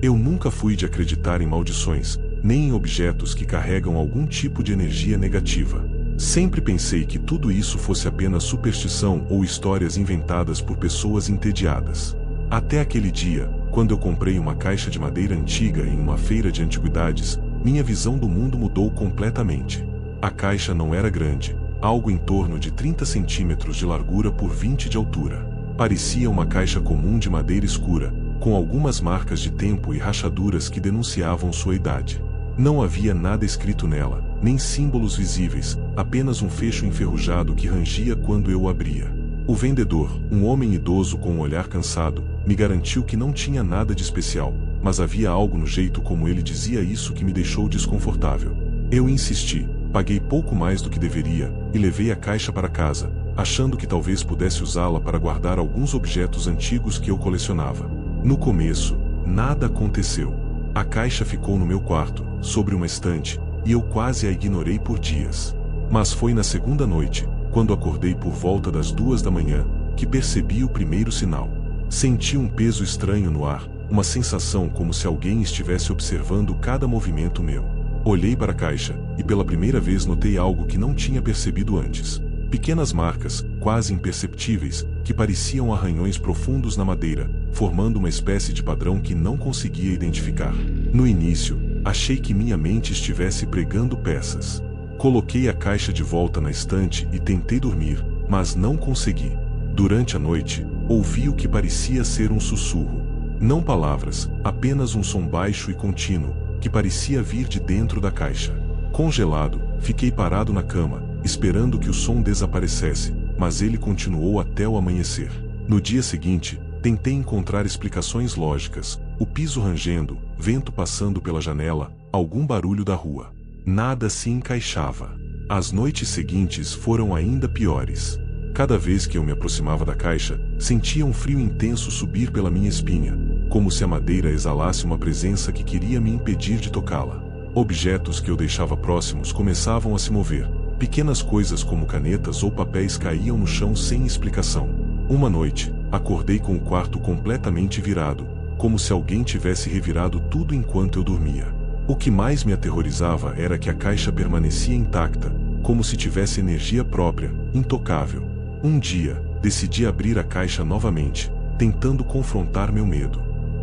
Eu nunca fui de acreditar em maldições, nem em objetos que carregam algum tipo de energia negativa. Sempre pensei que tudo isso fosse apenas superstição ou histórias inventadas por pessoas entediadas. Até aquele dia, quando eu comprei uma caixa de madeira antiga em uma feira de antiguidades, minha visão do mundo mudou completamente. A caixa não era grande, algo em torno de 30 centímetros de largura por 20 de altura. Parecia uma caixa comum de madeira escura, com algumas marcas de tempo e rachaduras que denunciavam sua idade. Não havia nada escrito nela, nem símbolos visíveis, apenas um fecho enferrujado que rangia quando eu o abria. O vendedor, um homem idoso com um olhar cansado, me garantiu que não tinha nada de especial, mas havia algo no jeito como ele dizia isso que me deixou desconfortável. Eu insisti, paguei pouco mais do que deveria, e levei a caixa para casa, achando que talvez pudesse usá-la para guardar alguns objetos antigos que eu colecionava. No começo, nada aconteceu. A caixa ficou no meu quarto, sobre uma estante, e eu quase a ignorei por dias. Mas foi na segunda noite, quando acordei por volta das 2 da manhã, que percebi o primeiro sinal. Senti um peso estranho no ar, uma sensação como se alguém estivesse observando cada movimento meu. Olhei para a caixa, e pela primeira vez notei algo que não tinha percebido antes. Pequenas marcas, quase imperceptíveis, que pareciam arranhões profundos na madeira, formando uma espécie de padrão que não conseguia identificar. No início, achei que minha mente estivesse pregando peças. Coloquei a caixa de volta na estante e tentei dormir, mas não consegui. Durante a noite, ouvi o que parecia ser um sussurro. Não palavras, apenas um som baixo e contínuo, que parecia vir de dentro da caixa. Congelado, fiquei parado na cama, esperando que o som desaparecesse, mas ele continuou até o amanhecer. No dia seguinte, tentei encontrar explicações lógicas, o piso rangendo, vento passando pela janela, algum barulho da rua. Nada se encaixava. As noites seguintes foram ainda piores. Cada vez que eu me aproximava da caixa, sentia um frio intenso subir pela minha espinha, como se a madeira exalasse uma presença que queria me impedir de tocá-la. Objetos que eu deixava próximos começavam a se mover. Pequenas coisas como canetas ou papéis caíam no chão sem explicação. Uma noite, acordei com o quarto completamente virado, como se alguém tivesse revirado tudo enquanto eu dormia. O que mais me aterrorizava era que a caixa permanecia intacta, como se tivesse energia própria, intocável. Um dia, decidi abrir a caixa novamente, tentando confrontar meu medo.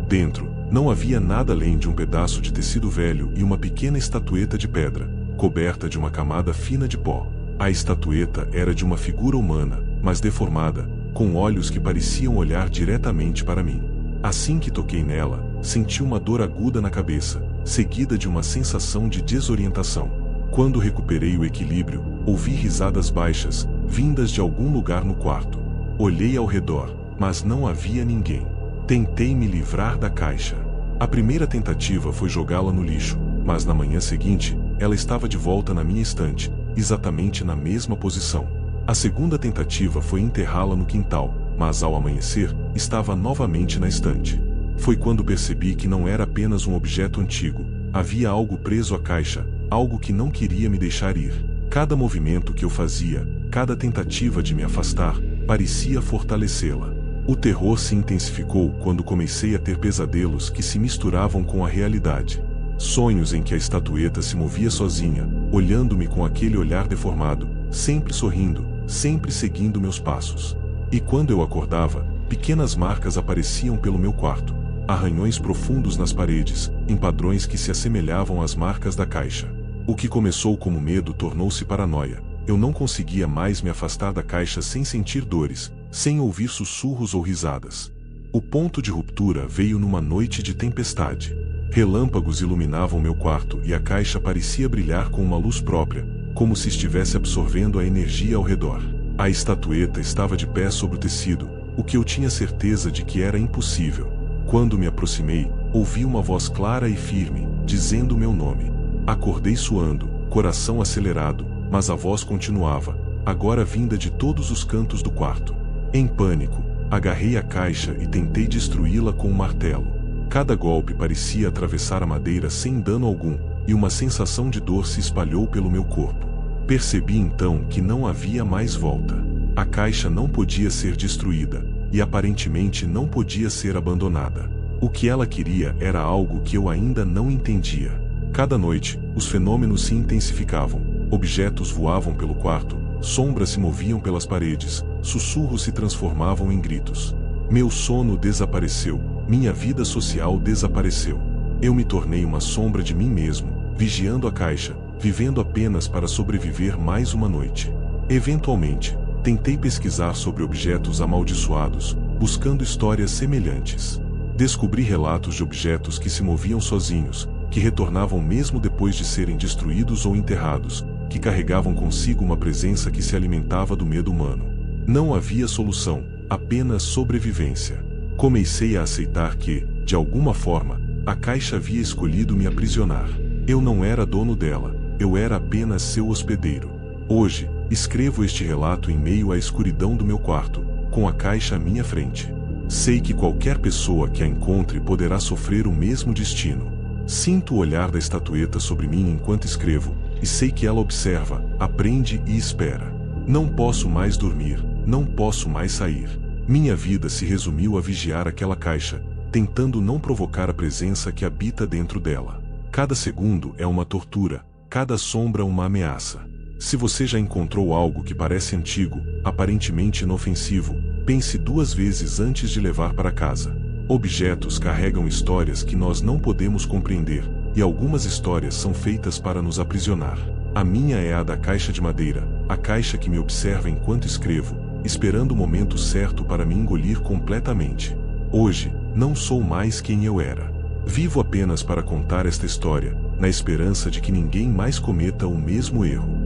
Dentro, não havia nada além de um pedaço de tecido velho e uma pequena estatueta de pedra, coberta de uma camada fina de pó. A estatueta era de uma figura humana, mas deformada, com olhos que pareciam olhar diretamente para mim. Assim que toquei nela, senti uma dor aguda na cabeça, seguida de uma sensação de desorientação. Quando recuperei o equilíbrio, ouvi risadas baixas, vindas de algum lugar no quarto. Olhei ao redor, mas não havia ninguém. Tentei me livrar da caixa. A primeira tentativa foi jogá-la no lixo, mas na manhã seguinte, ela estava de volta na minha estante, exatamente na mesma posição. A segunda tentativa foi enterrá-la no quintal, mas ao amanhecer, estava novamente na estante. Foi quando percebi que não era apenas um objeto antigo, havia algo preso à caixa, algo que não queria me deixar ir. Cada movimento que eu fazia, cada tentativa de me afastar, parecia fortalecê-la. O terror se intensificou quando comecei a ter pesadelos que se misturavam com a realidade. Sonhos em que a estatueta se movia sozinha, olhando-me com aquele olhar deformado, sempre sorrindo, sempre seguindo meus passos. E quando eu acordava, pequenas marcas apareciam pelo meu quarto, arranhões profundos nas paredes, em padrões que se assemelhavam às marcas da caixa. O que começou como medo tornou-se paranoia. Eu não conseguia mais me afastar da caixa sem sentir dores, sem ouvir sussurros ou risadas. O ponto de ruptura veio numa noite de tempestade. Relâmpagos iluminavam meu quarto e a caixa parecia brilhar com uma luz própria, como se estivesse absorvendo a energia ao redor. A estatueta estava de pé sobre o tecido, o que eu tinha certeza de que era impossível. Quando me aproximei, ouvi uma voz clara e firme, dizendo meu nome. Acordei suando, coração acelerado, mas a voz continuava, agora vinda de todos os cantos do quarto. Em pânico, agarrei a caixa e tentei destruí-la com um martelo. Cada golpe parecia atravessar a madeira sem dano algum, e uma sensação de dor se espalhou pelo meu corpo. Percebi então que não havia mais volta. A caixa não podia ser destruída, e aparentemente não podia ser abandonada. O que ela queria era algo que eu ainda não entendia. Cada noite, os fenômenos se intensificavam. Objetos voavam pelo quarto, sombras se moviam pelas paredes, sussurros se transformavam em gritos. Meu sono desapareceu, minha vida social desapareceu. Eu me tornei uma sombra de mim mesmo, vigiando a caixa, vivendo apenas para sobreviver mais uma noite. Eventualmente, tentei pesquisar sobre objetos amaldiçoados, buscando histórias semelhantes. Descobri relatos de objetos que se moviam sozinhos, que retornavam mesmo depois de serem destruídos ou enterrados, que carregavam consigo uma presença que se alimentava do medo humano. Não havia solução, apenas sobrevivência. Comecei a aceitar que, de alguma forma, a caixa havia escolhido me aprisionar. Eu não era dono dela, eu era apenas seu hospedeiro. Hoje, escrevo este relato em meio à escuridão do meu quarto, com a caixa à minha frente. Sei que qualquer pessoa que a encontre poderá sofrer o mesmo destino. Sinto o olhar da estatueta sobre mim enquanto escrevo, e sei que ela observa, aprende e espera. Não posso mais dormir, não posso mais sair. Minha vida se resumiu a vigiar aquela caixa, tentando não provocar a presença que habita dentro dela. Cada segundo é uma tortura, cada sombra uma ameaça. Se você já encontrou algo que parece antigo, aparentemente inofensivo, pense 2 vezes antes de levar para casa. Objetos carregam histórias que nós não podemos compreender, e algumas histórias são feitas para nos aprisionar. A minha é a da caixa de madeira, a caixa que me observa enquanto escrevo, esperando o momento certo para me engolir completamente. Hoje, não sou mais quem eu era. Vivo apenas para contar esta história, na esperança de que ninguém mais cometa o mesmo erro.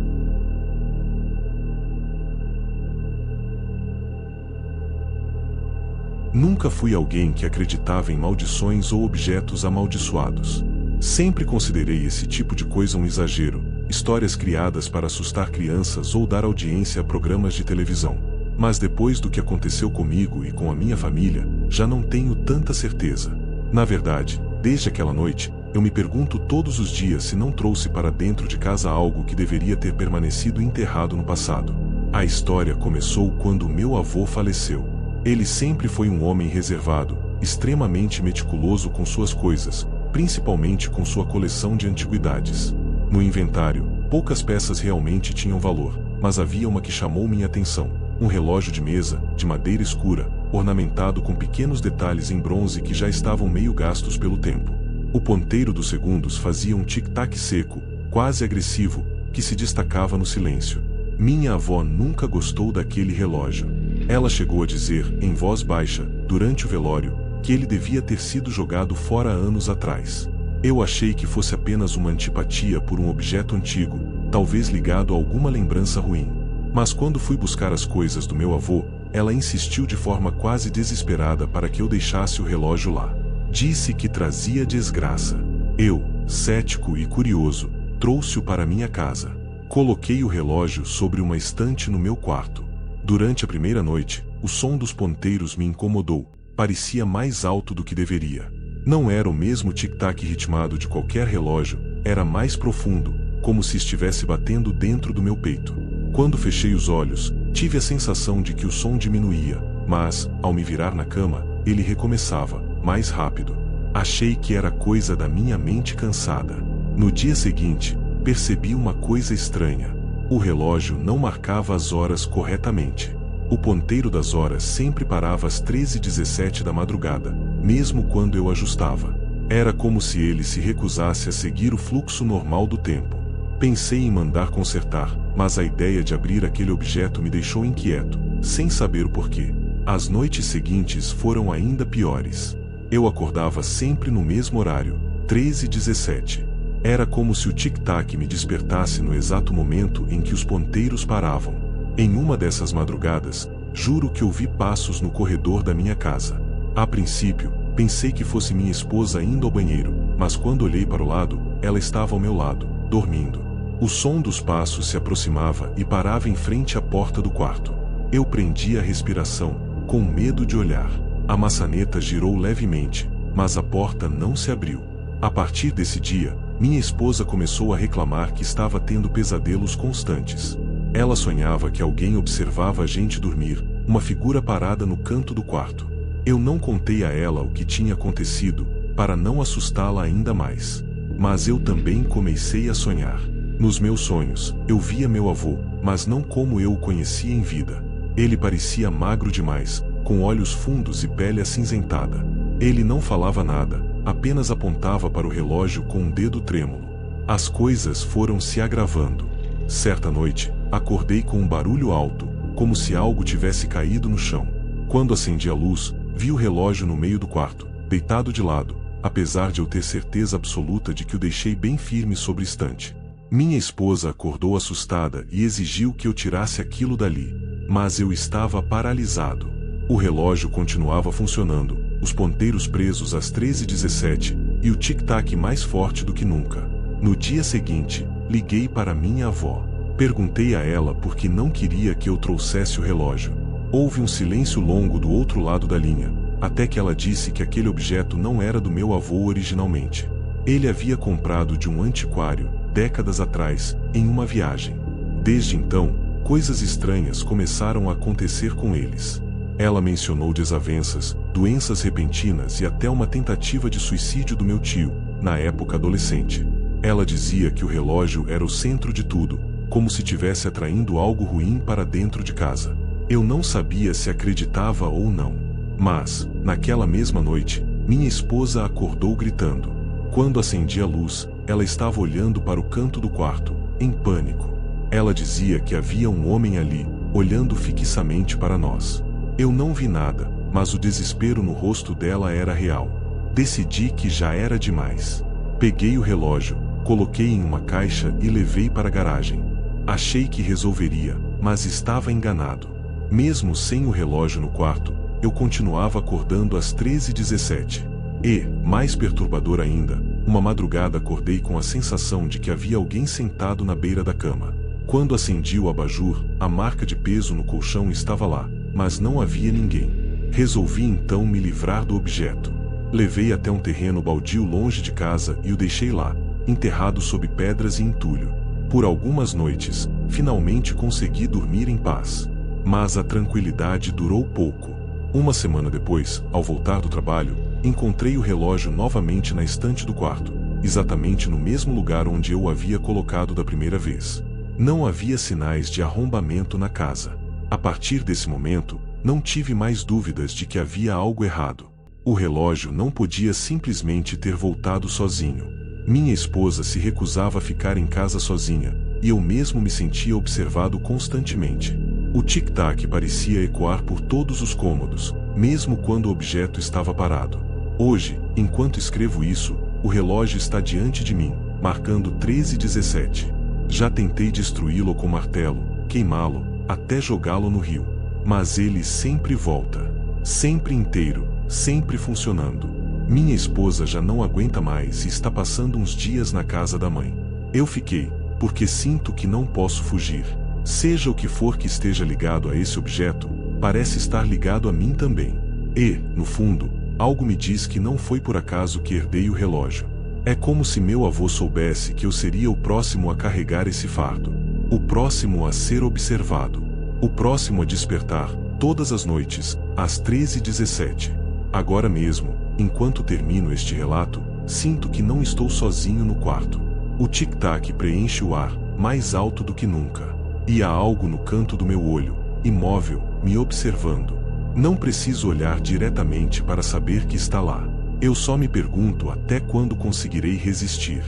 Nunca fui alguém que acreditava em maldições ou objetos amaldiçoados. Sempre considerei esse tipo de coisa um exagero, histórias criadas para assustar crianças ou dar audiência a programas de televisão. Mas depois do que aconteceu comigo e com a minha família, já não tenho tanta certeza. Na verdade, desde aquela noite, eu me pergunto todos os dias se não trouxe para dentro de casa algo que deveria ter permanecido enterrado no passado. A história começou quando meu avô faleceu. Ele sempre foi um homem reservado, extremamente meticuloso com suas coisas, principalmente com sua coleção de antiguidades. No inventário, poucas peças realmente tinham valor, mas havia uma que chamou minha atenção: um relógio de mesa, de madeira escura, ornamentado com pequenos detalhes em bronze que já estavam meio gastos pelo tempo. O ponteiro dos segundos fazia um tic-tac seco, quase agressivo, que se destacava no silêncio. Minha avó nunca gostou daquele relógio. Ela chegou a dizer, em voz baixa, durante o velório, que ele devia ter sido jogado fora anos atrás. Eu achei que fosse apenas uma antipatia por um objeto antigo, talvez ligado a alguma lembrança ruim. Mas quando fui buscar as coisas do meu avô, ela insistiu de forma quase desesperada para que eu deixasse o relógio lá. Disse que trazia desgraça. Eu, cético e curioso, trouxe-o para minha casa. Coloquei o relógio sobre uma estante no meu quarto. Durante a primeira noite, o som dos ponteiros me incomodou, parecia mais alto do que deveria. Não era o mesmo tic-tac ritmado de qualquer relógio, era mais profundo, como se estivesse batendo dentro do meu peito. Quando fechei os olhos, tive a sensação de que o som diminuía, mas, ao me virar na cama, ele recomeçava, mais rápido. Achei que era coisa da minha mente cansada. No dia seguinte, percebi uma coisa estranha. O relógio não marcava as horas corretamente. O ponteiro das horas sempre parava às 13h17 da madrugada, mesmo quando eu ajustava. Era como se ele se recusasse a seguir o fluxo normal do tempo. Pensei em mandar consertar, mas a ideia de abrir aquele objeto me deixou inquieto, sem saber o porquê. As noites seguintes foram ainda piores. Eu acordava sempre no mesmo horário, 13h17. Era como se o tic-tac me despertasse no exato momento em que os ponteiros paravam. Em uma dessas madrugadas, juro que ouvi passos no corredor da minha casa. A princípio, pensei que fosse minha esposa indo ao banheiro, mas quando olhei para o lado, ela estava ao meu lado, dormindo. O som dos passos se aproximava e parava em frente à porta do quarto. Eu prendi a respiração, com medo de olhar. A maçaneta girou levemente, mas a porta não se abriu. A partir desse dia, minha esposa começou a reclamar que estava tendo pesadelos constantes. Ela sonhava que alguém observava a gente dormir, uma figura parada no canto do quarto. Eu não contei a ela o que tinha acontecido, para não assustá-la ainda mais. Mas eu também comecei a sonhar. Nos meus sonhos, eu via meu avô, mas não como eu o conhecia em vida. Ele parecia magro demais, com olhos fundos e pele acinzentada. Ele não falava nada, apenas apontava para o relógio com um dedo trêmulo. As coisas foram se agravando. Certa noite, acordei com um barulho alto, como se algo tivesse caído no chão. Quando acendi a luz, vi o relógio no meio do quarto, deitado de lado, apesar de eu ter certeza absoluta de que o deixei bem firme sobre o estante. Minha esposa acordou assustada e exigiu que eu tirasse aquilo dali, mas eu estava paralisado. O relógio continuava funcionando, os ponteiros presos às 13h17 e o tic-tac mais forte do que nunca. No dia seguinte, liguei para minha avó. Perguntei a ela por que não queria que eu trouxesse o relógio. Houve um silêncio longo do outro lado da linha, até que ela disse que aquele objeto não era do meu avô originalmente. Ele havia comprado de um antiquário, décadas atrás, em uma viagem. Desde então, coisas estranhas começaram a acontecer com eles. Ela mencionou desavenças, doenças repentinas e até uma tentativa de suicídio do meu tio, na época adolescente. Ela dizia que o relógio era o centro de tudo, como se estivesse atraindo algo ruim para dentro de casa. Eu não sabia se acreditava ou não. Mas, naquela mesma noite, minha esposa acordou gritando. Quando acendi a luz, ela estava olhando para o canto do quarto, em pânico. Ela dizia que havia um homem ali, olhando fixamente para nós. Eu não vi nada, mas o desespero no rosto dela era real. Decidi que já era demais. Peguei o relógio, coloquei em uma caixa e levei para a garagem. Achei que resolveria, mas estava enganado. Mesmo sem o relógio no quarto, eu continuava acordando às 13h17. E, mais perturbador ainda, uma madrugada acordei com a sensação de que havia alguém sentado na beira da cama. Quando acendi o abajur, a marca de peso no colchão estava lá, mas não havia ninguém. Resolvi então me livrar do objeto. Levei até um terreno baldio longe de casa e o deixei lá, enterrado sob pedras e entulho. Por algumas noites, finalmente consegui dormir em paz. Mas a tranquilidade durou pouco. Uma semana depois, ao voltar do trabalho, encontrei o relógio novamente na estante do quarto, exatamente no mesmo lugar onde eu o havia colocado da primeira vez. Não havia sinais de arrombamento na casa. A partir desse momento, não tive mais dúvidas de que havia algo errado. O relógio não podia simplesmente ter voltado sozinho. Minha esposa se recusava a ficar em casa sozinha, e eu mesmo me sentia observado constantemente. O tic-tac parecia ecoar por todos os cômodos, mesmo quando o objeto estava parado. Hoje, enquanto escrevo isso, o relógio está diante de mim, marcando 13h17. Já tentei destruí-lo com martelo, queimá-lo, até jogá-lo no rio. Mas ele sempre volta. Sempre inteiro, sempre funcionando. Minha esposa já não aguenta mais e está passando uns dias na casa da mãe. Eu fiquei, porque sinto que não posso fugir. Seja o que for que esteja ligado a esse objeto, parece estar ligado a mim também. E, no fundo, algo me diz que não foi por acaso que herdei o relógio. É como se meu avô soubesse que eu seria o próximo a carregar esse fardo. O próximo a ser observado. O próximo a despertar, todas as noites, às 13h17. Agora mesmo, enquanto termino este relato, sinto que não estou sozinho no quarto. O tic-tac preenche o ar, mais alto do que nunca. E há algo no canto do meu olho, imóvel, me observando. Não preciso olhar diretamente para saber que está lá. Eu só me pergunto até quando conseguirei resistir.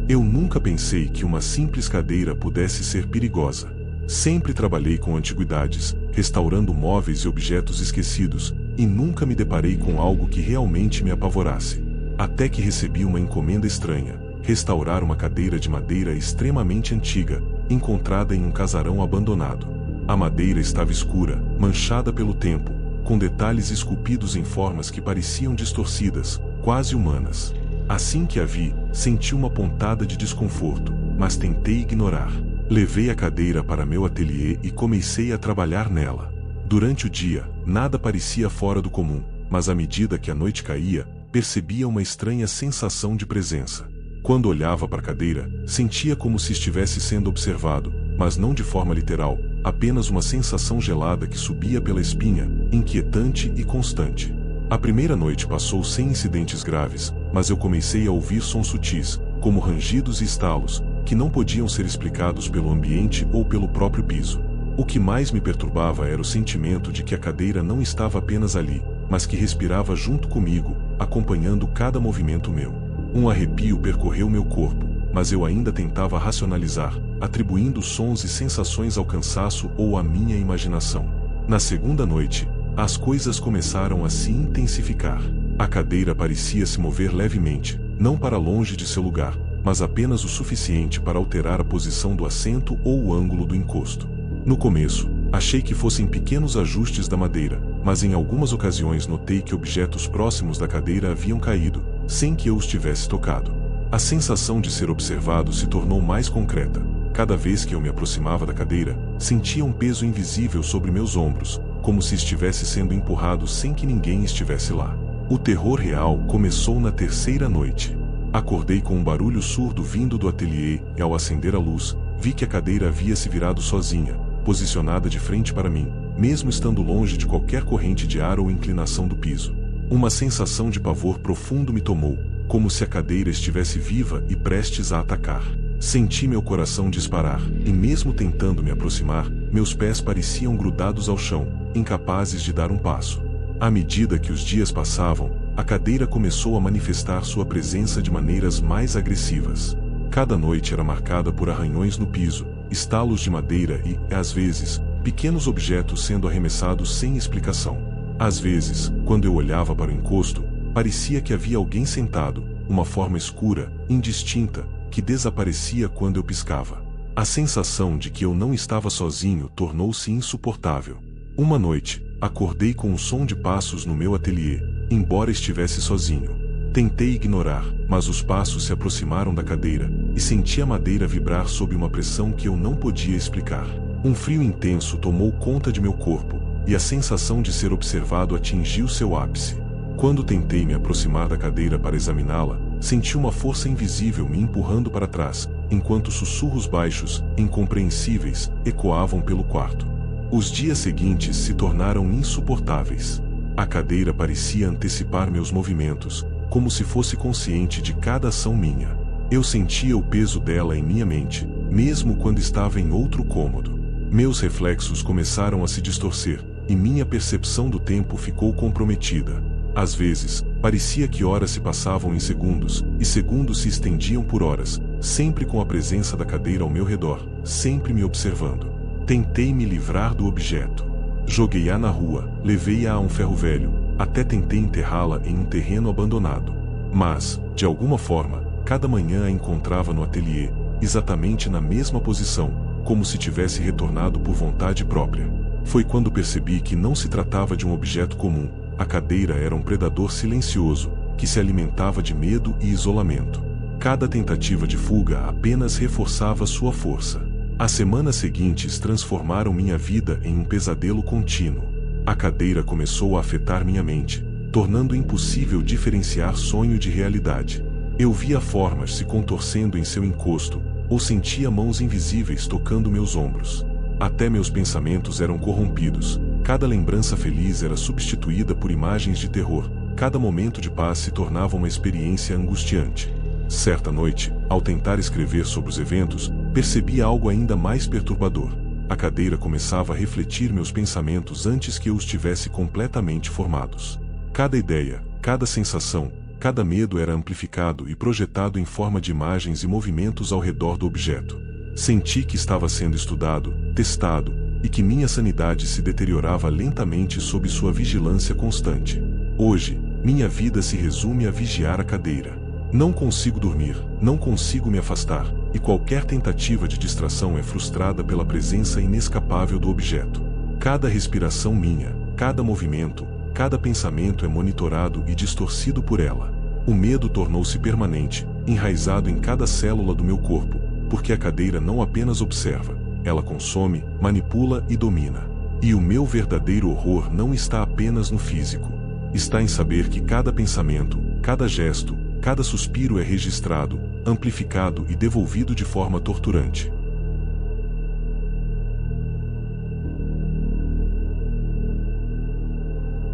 Eu nunca pensei que uma simples cadeira pudesse ser perigosa. Sempre trabalhei com antiguidades, restaurando móveis e objetos esquecidos, e nunca me deparei com algo que realmente me apavorasse. Até que recebi uma encomenda estranha: restaurar uma cadeira de madeira extremamente antiga, encontrada em um casarão abandonado. A madeira estava escura, manchada pelo tempo, com detalhes esculpidos em formas que pareciam distorcidas, quase humanas. Assim que a vi, senti uma pontada de desconforto, mas tentei ignorar. Levei a cadeira para meu ateliê e comecei a trabalhar nela. Durante o dia, nada parecia fora do comum, mas à medida que a noite caía, percebia uma estranha sensação de presença. Quando olhava para a cadeira, sentia como se estivesse sendo observado, mas não de forma literal, apenas uma sensação gelada que subia pela espinha, inquietante e constante. A primeira noite passou sem incidentes graves, mas eu comecei a ouvir sons sutis, como rangidos e estalos, que não podiam ser explicados pelo ambiente ou pelo próprio piso. O que mais me perturbava era o sentimento de que a cadeira não estava apenas ali, mas que respirava junto comigo, acompanhando cada movimento meu. Um arrepio percorreu meu corpo, mas eu ainda tentava racionalizar, atribuindo sons e sensações ao cansaço ou à minha imaginação. Na segunda noite, as coisas começaram a se intensificar. A cadeira parecia se mover levemente, não para longe de seu lugar, mas apenas o suficiente para alterar a posição do assento ou o ângulo do encosto. No começo, achei que fossem pequenos ajustes da madeira, mas em algumas ocasiões notei que objetos próximos da cadeira haviam caído, sem que eu os tivesse tocado. A sensação de ser observado se tornou mais concreta. Cada vez que eu me aproximava da cadeira, sentia um peso invisível sobre meus ombros, como se estivesse sendo empurrado sem que ninguém estivesse lá. O terror real começou na terceira noite. Acordei com um barulho surdo vindo do ateliê e, ao acender a luz, vi que a cadeira havia se virado sozinha, posicionada de frente para mim, mesmo estando longe de qualquer corrente de ar ou inclinação do piso. Uma sensação de pavor profundo me tomou, como se a cadeira estivesse viva e prestes a atacar. Senti meu coração disparar, e mesmo tentando me aproximar, meus pés pareciam grudados ao chão, incapazes de dar um passo. À medida que os dias passavam, a cadeira começou a manifestar sua presença de maneiras mais agressivas. Cada noite era marcada por arranhões no piso, estalos de madeira e, às vezes, pequenos objetos sendo arremessados sem explicação. Às vezes, quando eu olhava para o encosto, parecia que havia alguém sentado, uma forma escura, indistinta, que desaparecia quando eu piscava. A sensação de que eu não estava sozinho tornou-se insuportável. Uma noite, acordei com um som de passos no meu ateliê, embora estivesse sozinho. Tentei ignorar, mas os passos se aproximaram da cadeira, e senti a madeira vibrar sob uma pressão que eu não podia explicar. Um frio intenso tomou conta de meu corpo, e a sensação de ser observado atingiu seu ápice. Quando tentei me aproximar da cadeira para examiná-la, senti uma força invisível me empurrando para trás, enquanto sussurros baixos, incompreensíveis, ecoavam pelo quarto. Os dias seguintes se tornaram insuportáveis. A cadeira parecia antecipar meus movimentos, como se fosse consciente de cada ação minha. Eu sentia o peso dela em minha mente, mesmo quando estava em outro cômodo. Meus reflexos começaram a se distorcer, e minha percepção do tempo ficou comprometida. Às vezes, parecia que horas se passavam em segundos, e segundos se estendiam por horas, sempre com a presença da cadeira ao meu redor, sempre me observando. Tentei me livrar do objeto. Joguei-a na rua, levei-a a um ferro velho, até tentei enterrá-la em um terreno abandonado. Mas, de alguma forma, cada manhã a encontrava no ateliê, exatamente na mesma posição, como se tivesse retornado por vontade própria. Foi quando percebi que não se tratava de um objeto comum. A cadeira era um predador silencioso, que se alimentava de medo e isolamento. Cada tentativa de fuga apenas reforçava sua força. As semanas seguintes transformaram minha vida em um pesadelo contínuo. A cadeira começou a afetar minha mente, tornando impossível diferenciar sonho de realidade. Eu via formas se contorcendo em seu encosto, ou sentia mãos invisíveis tocando meus ombros. Até meus pensamentos eram corrompidos. Cada lembrança feliz era substituída por imagens de terror. Cada momento de paz se tornava uma experiência angustiante. Certa noite, ao tentar escrever sobre os eventos, percebi algo ainda mais perturbador. A cadeira começava a refletir meus pensamentos antes que eu os tivesse completamente formados. Cada ideia, cada sensação, cada medo era amplificado e projetado em forma de imagens e movimentos ao redor do objeto. Senti que estava sendo estudado, testado, e que minha sanidade se deteriorava lentamente sob sua vigilância constante. Hoje, minha vida se resume a vigiar a cadeira. Não consigo dormir, não consigo me afastar, e qualquer tentativa de distração é frustrada pela presença inescapável do objeto. Cada respiração minha, cada movimento, cada pensamento é monitorado e distorcido por ela. O medo tornou-se permanente, enraizado em cada célula do meu corpo, porque a cadeira não apenas observa, ela consome, manipula e domina. E o meu verdadeiro horror não está apenas no físico. Está em saber que cada pensamento, cada gesto, cada suspiro é registrado, amplificado e devolvido de forma torturante.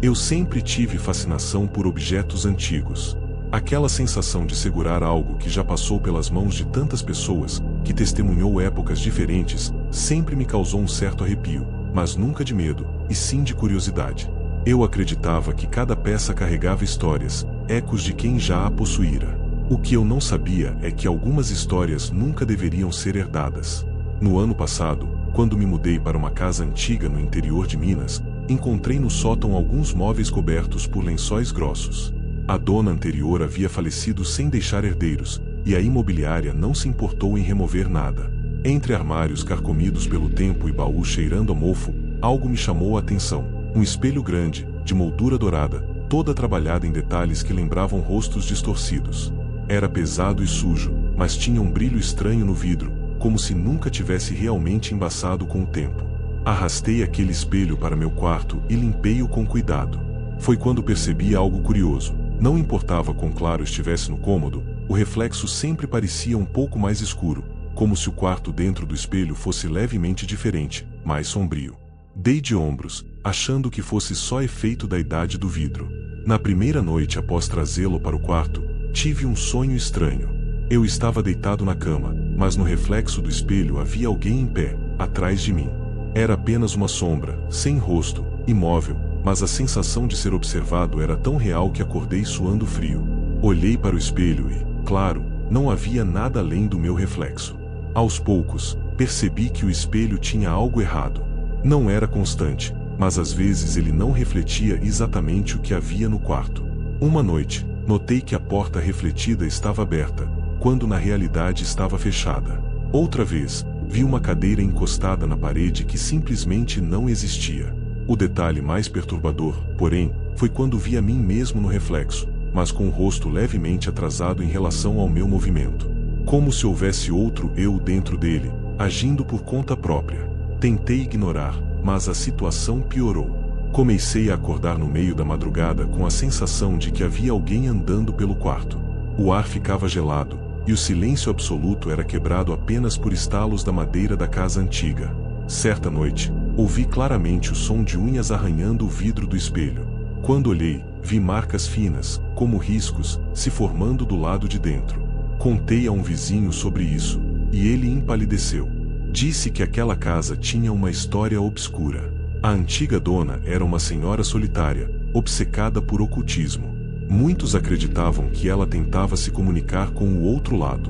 Eu sempre tive fascinação por objetos antigos. Aquela sensação de segurar algo que já passou pelas mãos de tantas pessoas, que testemunhou épocas diferentes, sempre me causou um certo arrepio, mas nunca de medo, e sim de curiosidade. Eu acreditava que cada peça carregava histórias, ecos de quem já a possuíra. O que eu não sabia é que algumas histórias nunca deveriam ser herdadas. No ano passado, quando me mudei para uma casa antiga no interior de Minas, encontrei no sótão alguns móveis cobertos por lençóis grossos. A dona anterior havia falecido sem deixar herdeiros, e a imobiliária não se importou em remover nada. Entre armários carcomidos pelo tempo e baús cheirando a mofo, algo me chamou a atenção. Um espelho grande, de moldura dourada, toda trabalhada em detalhes que lembravam rostos distorcidos. Era pesado e sujo, mas tinha um brilho estranho no vidro, como se nunca tivesse realmente embaçado com o tempo. Arrastei aquele espelho para meu quarto e limpei-o com cuidado. Foi quando percebi algo curioso. Não importava quão claro estivesse no cômodo, o reflexo sempre parecia um pouco mais escuro, como se o quarto dentro do espelho fosse levemente diferente, mais sombrio. Dei de ombros, achando que fosse só efeito da idade do vidro. Na primeira noite após trazê-lo para o quarto, tive um sonho estranho. Eu estava deitado na cama, mas no reflexo do espelho havia alguém em pé, atrás de mim. Era apenas uma sombra, sem rosto, imóvel, mas a sensação de ser observado era tão real que acordei suando frio. Olhei para o espelho e, claro, não havia nada além do meu reflexo. Aos poucos, percebi que o espelho tinha algo errado. Não era constante, mas às vezes ele não refletia exatamente o que havia no quarto. Uma noite, notei que a porta refletida estava aberta, quando na realidade estava fechada. Outra vez, vi uma cadeira encostada na parede que simplesmente não existia. O detalhe mais perturbador, porém, foi quando vi a mim mesmo no reflexo, mas com o rosto levemente atrasado em relação ao meu movimento. Como se houvesse outro eu dentro dele, agindo por conta própria. Tentei ignorar, mas a situação piorou. Comecei a acordar no meio da madrugada com a sensação de que havia alguém andando pelo quarto. O ar ficava gelado, e o silêncio absoluto era quebrado apenas por estalos da madeira da casa antiga. Certa noite, ouvi claramente o som de unhas arranhando o vidro do espelho. Quando olhei, vi marcas finas, como riscos, se formando do lado de dentro. Contei a um vizinho sobre isso, e ele empalideceu. Disse que aquela casa tinha uma história obscura. A antiga dona era uma senhora solitária, obcecada por ocultismo. Muitos acreditavam que ela tentava se comunicar com o outro lado.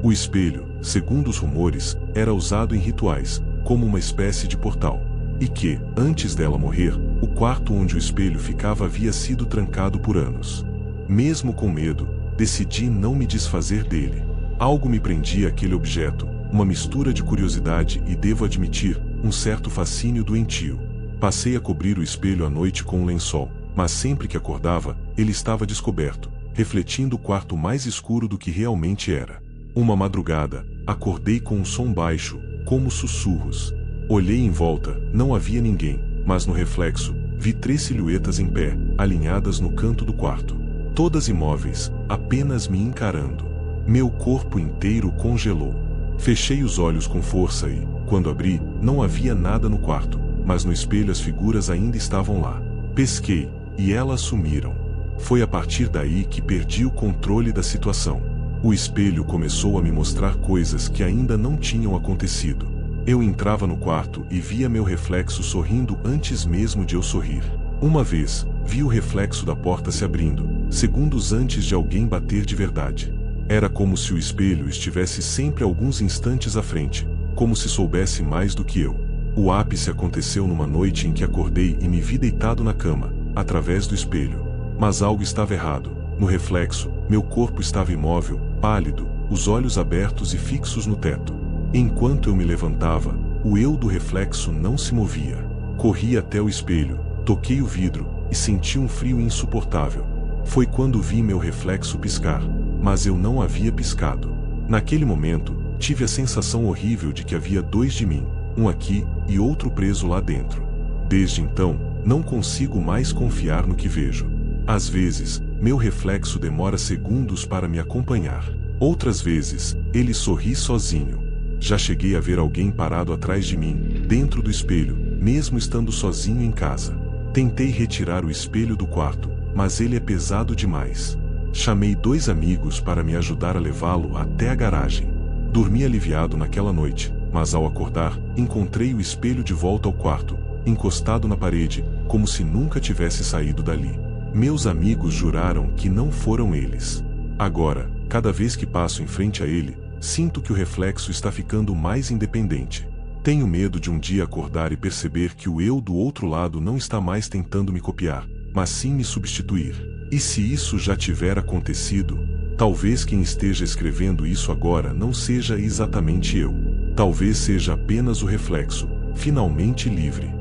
O espelho, segundo os rumores, era usado em rituais, como uma espécie de portal, e que, antes dela morrer, o quarto onde o espelho ficava havia sido trancado por anos. Mesmo com medo, decidi não me desfazer dele. Algo me prendia àquele objeto, uma mistura de curiosidade e, devo admitir, um certo fascínio doentio. Passei a cobrir o espelho à noite com um lençol, mas sempre que acordava, ele estava descoberto, refletindo o quarto mais escuro do que realmente era. Uma madrugada, acordei com um som baixo, como sussurros. Olhei em volta, não havia ninguém, mas no reflexo, vi 3 silhuetas em pé, alinhadas no canto do quarto. Todas imóveis, apenas me encarando. Meu corpo inteiro congelou. Fechei os olhos com força e, quando abri, não havia nada no quarto, mas no espelho as figuras ainda estavam lá. Pesquei, e elas sumiram. Foi a partir daí que perdi o controle da situação. O espelho começou a me mostrar coisas que ainda não tinham acontecido. Eu entrava no quarto e via meu reflexo sorrindo antes mesmo de eu sorrir. Uma vez, vi o reflexo da porta se abrindo, segundos antes de alguém bater de verdade. Era como se o espelho estivesse sempre alguns instantes à frente, como se soubesse mais do que eu. O ápice aconteceu numa noite em que acordei e me vi deitado na cama, através do espelho. Mas algo estava errado. No reflexo, meu corpo estava imóvel, pálido, os olhos abertos e fixos no teto. Enquanto eu me levantava, o eu do reflexo não se movia. Corri até o espelho, toquei o vidro e senti um frio insuportável. Foi quando vi meu reflexo piscar, mas eu não havia piscado. Naquele momento, tive a sensação horrível de que havia 2 de mim, um aqui e outro preso lá dentro. Desde então, não consigo mais confiar no que vejo. Às vezes, meu reflexo demora segundos para me acompanhar. Outras vezes, ele sorri sozinho. Já cheguei a ver alguém parado atrás de mim, dentro do espelho, mesmo estando sozinho em casa. Tentei retirar o espelho do quarto, mas ele é pesado demais. Chamei 2 amigos para me ajudar a levá-lo até a garagem. Dormi aliviado naquela noite, mas ao acordar, encontrei o espelho de volta ao quarto, encostado na parede, como se nunca tivesse saído dali. Meus amigos juraram que não foram eles. Agora, cada vez que passo em frente a ele, sinto que o reflexo está ficando mais independente. Tenho medo de um dia acordar e perceber que o eu do outro lado não está mais tentando me copiar, mas sim me substituir. E se isso já tiver acontecido, talvez quem esteja escrevendo isso agora não seja exatamente eu. Talvez seja apenas o reflexo, finalmente livre.